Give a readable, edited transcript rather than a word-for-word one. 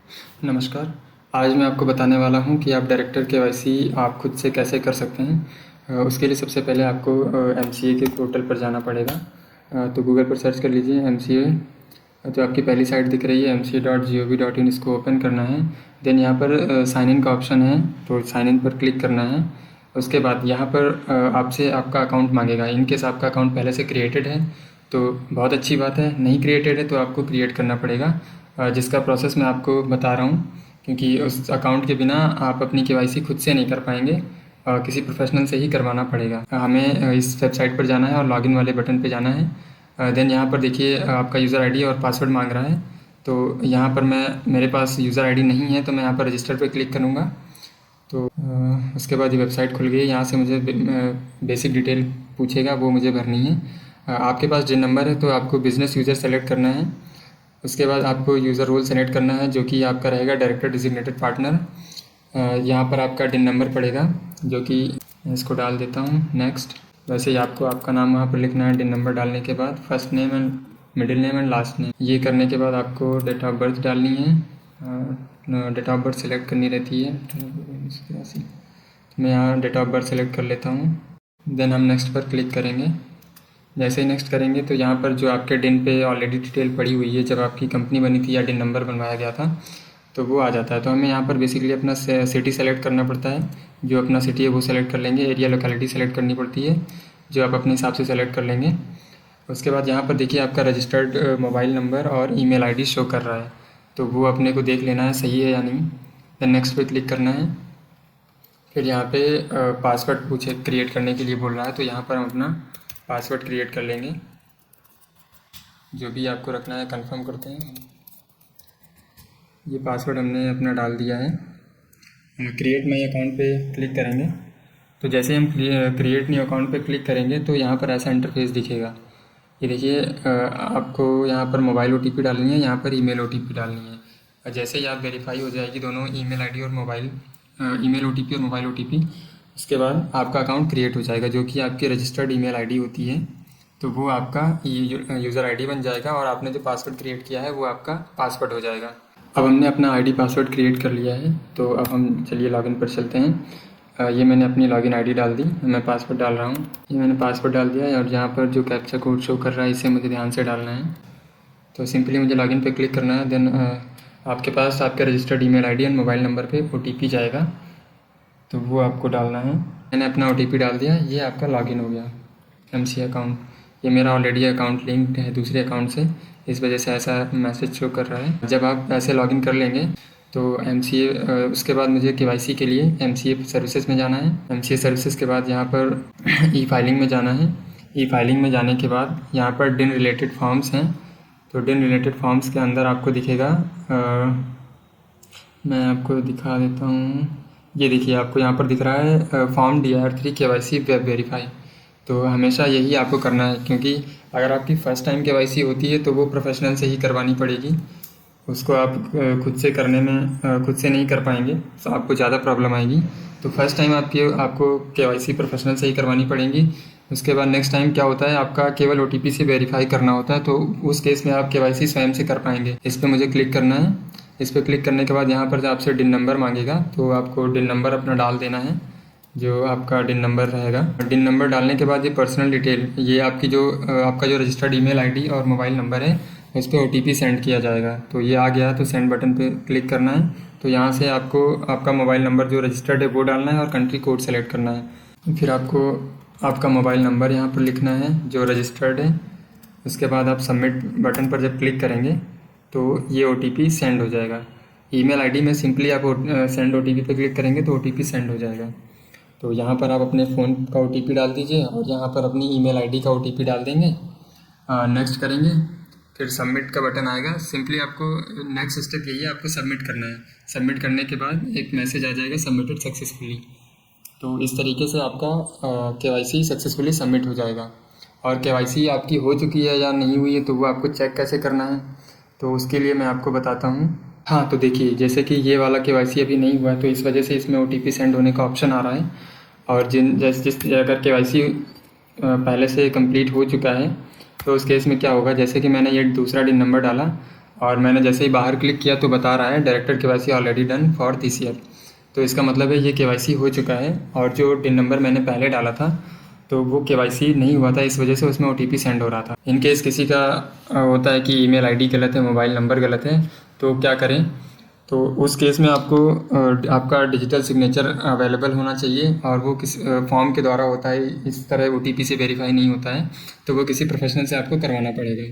नमस्कार। आज मैं आपको बताने वाला हूँ कि आप डायरेक्टर केवाईसी आप खुद से कैसे कर सकते हैं। उसके लिए सबसे पहले आपको एमसीए के पोर्टल पर जाना पड़ेगा। तो गूगल पर सर्च कर लीजिए एमसीए। तो आपकी पहली साइट दिख रही है mca.gov.in, इसको ओपन करना है। देन यहाँ पर साइन इन का ऑप्शन है, तो साइन इन पर क्लिक करना है। उसके बाद यहाँ पर आपसे आपका अकाउंट मांगेगा। इन केस आपका अकाउंट पहले से क्रिएटेड है तो बहुत अच्छी बात है, नहीं क्रिएटेड है तो आपको क्रिएट करना पड़ेगा, जिसका प्रोसेस मैं आपको बता रहा हूँ। क्योंकि उस अकाउंट के बिना आप अपनी केवाईसी खुद से नहीं कर पाएंगे, किसी प्रोफेशनल से ही करवाना पड़ेगा। हमें इस वेबसाइट पर जाना है और लॉगिन वाले बटन पे जाना है। देन यहाँ पर देखिए आपका यूज़र आईडी और पासवर्ड मांग रहा है। तो यहाँ पर मेरे पास यूज़र आईडी नहीं है, तो मैं यहाँ पर रजिस्टर पे क्लिक करूँगा। तो उसके बाद ये वेबसाइट खुल गई। यहाँ से मुझे बेसिक डिटेल पूछेगा, वो मुझे भरनी है। आपके पास जिन नंबर है तो आपको बिज़नेस यूज़र सेलेक्ट करना है। उसके बाद आपको यूज़र रोल सेलेक्ट करना है, जो कि आपका रहेगा डायरेक्टर डिजिग्नेटेड पार्टनर। यहाँ पर आपका डिन नंबर पड़ेगा, जो कि इसको डाल देता हूँ। नेक्स्ट। वैसे ही आपको आपका नाम वहाँ पर लिखना है। डिन नंबर डालने के बाद first name and middle name and last name, ये करने के बाद आपको डेट ऑफ बर्थ डालनी है। डेट ऑफ बर्थ सेलेक्ट करनी रहती है। तो मैं यहाँ डेट ऑफ बर्थ सेलेक्ट कर लेता हूँ। देन हम नेक्स्ट पर क्लिक करेंगे। जैसे ही नेक्स्ट करेंगे तो यहाँ पर जो आपके डिन पे ऑलरेडी डिटेल पड़ी हुई है, जब आपकी कंपनी बनी थी या डिन नंबर बनवाया गया था, तो वो आ जाता है। तो हमें यहाँ पर बेसिकली अपना सिटी सेलेक्ट करना पड़ता है। जो अपना सिटी है वो सेलेक्ट कर लेंगे। एरिया लोकेलिटी सेलेक्ट करनी पड़ती है, जो आप अपने हिसाब से सेलेक्ट कर लेंगे। उसके बाद यहाँ पर देखिए आपका रजिस्टर्ड मोबाइल नंबर और ईमेल आईडी शो कर रहा है, तो वो अपने को देख लेना है सही है या नहीं। देन नेक्स्ट पे क्लिक करना है। फिर यहाँ पे पासवर्ड पूछे क्रिएट करने के लिए बोल रहा है, तो यहाँ पर हम अपना पासवर्ड क्रिएट कर लेंगे। जो भी आपको रखना है कंफर्म करते हैं। ये पासवर्ड हमने अपना डाल दिया है। क्रिएट माई अकाउंट पे क्लिक करेंगे। तो जैसे हम क्रिएट न्यू अकाउंट पे क्लिक करेंगे तो यहाँ पर ऐसा इंटरफेस दिखेगा। ये देखिए आपको यहाँ पर मोबाइल ओटीपी डालनी है, यहाँ पर ईमेल ओटीपी डालनी है। जैसे ही आप वेरीफाई हो जाएगी दोनों ईमेल आईडी और ईमेल ओटीपी और मोबाइल ओटीपी, उसके बाद आपका अकाउंट क्रिएट हो जाएगा, जो कि आपकी रजिस्टर्ड ईमेल आईडी होती है। तो वो आपका यूज़र आईडी बन जाएगा और आपने जो पासवर्ड क्रिएट किया है वो आपका पासवर्ड हो जाएगा। अब हमने अपना आईडी पासवर्ड क्रिएट कर लिया है, तो अब हम चलिए लॉगिन पर चलते हैं। ये मैंने अपनी लॉगिन आईडी डाल दी, मैं पासवर्ड डाल रहा हूँ। ये मैंने पासवर्ड डाल दिया है और यहाँ पर जो कैप्चा कोड शो कर रहा है इसे मुझे ध्यान से डालना है। तो सिंपली मुझे लॉगिन पे क्लिक करना है। देन आपके पास आपके रजिस्टर्ड ईमेल आईडी और मोबाइल नंबर पे ओटीपी जाएगा, तो वो आपको डालना है। मैंने अपना ओटीपी डाल दिया, ये आपका लॉगिन हो गया एमसीए अकाउंट। ये मेरा ऑलरेडी अकाउंट लिंक्ड है दूसरे अकाउंट से, इस वजह से ऐसा मैसेज शो कर रहा है। जब आप ऐसे लॉगिन कर लेंगे तो एमसीए उसके बाद मुझे केवाईसी के लिए एमसीए सर्विसेज में जाना है। एमसीए सर्विसेज के बाद यहाँ पर ई फाइलिंग में जाना है। ई फाइलिंग में जाने के बाद यहाँ पर डिन रिलेटेड फॉर्म्स हैं। तो डिन रिलेटेड फॉर्म्स के अंदर आपको दिखेगा, मैं आपको दिखा देता हूँ। ये देखिए आपको यहाँ पर दिख रहा है form DR3 KYC web verify. तो हमेशा यही आपको करना है, क्योंकि अगर आपकी फ़र्स्ट टाइम केवाईसी होती है तो वो प्रोफेशनल से ही करवानी पड़ेगी। उसको आप खुद से करने में खुद से नहीं कर पाएंगे तो आपको ज़्यादा प्रॉब्लम आएगी। तो फर्स्ट टाइम आपको केवाईसी प्रोफेशनल से ही करवानी पड़ेगी। उसके बाद नेक्स्ट टाइम क्या होता है, आपका केवल ओटीपी से वेरीफाई करना होता है, तो उस केस में आप केवाईसी स्वयं से कर पाएंगे। इस पर मुझे क्लिक करना है। इस पर क्लिक करने के बाद यहाँ पर आपसे डिन नंबर मांगेगा, तो आपको डिन नंबर अपना डाल देना है, जो आपका डिन नंबर रहेगा। डिन नंबर डालने के बाद ये पर्सनल डिटेल, ये आपकी आपका जो रजिस्टर्ड ईमेल आईडी और मोबाइल नंबर है उस पर ओटीपी सेंड किया जाएगा। तो ये आ गया, तो सेंड बटन पे क्लिक करना है। तो यहाँ से आपको आपका मोबाइल नंबर जो रजिस्टर्ड है वो डालना है और कंट्री कोड सेलेक्ट करना है। फिर आपको आपका मोबाइल नंबर यहाँ पर लिखना है जो रजिस्टर्ड है। उसके बाद आप सबमिट बटन पर जब क्लिक करेंगे तो ये ओटीपी सेंड हो जाएगा। ईमेल आईडी में सिंपली आप सेंड ओटीपी पे क्लिक करेंगे तो ओटीपी सेंड हो जाएगा। तो यहाँ पर आप अपने फ़ोन का ओटीपी डाल दीजिए और यहाँ पर अपनी ईमेल आईडी का ओटीपी डाल देंगे। नेक्स्ट करेंगे, फिर सबमिट का बटन आएगा। सिंपली आपको नेक्स्ट स्टेप यही है, आपको सबमिट करना है। सबमिट करने के बाद एक मैसेज आ जाएगा सबमिटेड सक्सेसफुली। तो इस तरीके से आपका केवाईसी सक्सेसफुली सबमिट हो जाएगा। और केवाईसी आपकी हो चुकी है या नहीं हुई है तो वो आपको चेक कैसे करना है, तो उसके लिए मैं आपको बताता हूँ। हाँ, तो देखिए जैसे कि ये वाला केवाईसी अभी नहीं हुआ है तो इस वजह से इसमें ओटीपी सेंड होने का ऑप्शन आ रहा है। और जिस अगर केवाईसी पहले से कंप्लीट हो चुका है तो उस केस में क्या होगा, जैसे कि मैंने ये दूसरा डिन नंबर डाला और मैंने जैसे ही बाहर क्लिक किया तो बता रहा है director KYC already done for this year. तो इसका मतलब है ये केवाईसी हो चुका है, और जो टिन नंबर मैंने पहले डाला था तो वो केवाईसी नहीं हुआ था, इस वजह से उसमें ओटीपी सेंड हो रहा था। इन केस किसी का होता है कि ईमेल आईडी गलत है, मोबाइल नंबर गलत है, तो क्या करें? तो उस केस में आपको आपका डिजिटल सिग्नेचर अवेलेबल होना चाहिए, और वो किस फॉर्म के द्वारा होता है, इस तरह ओटीपी से वेरीफाई नहीं होता है, तो वो किसी प्रोफेशनल से आपको करवाना पड़ेगा।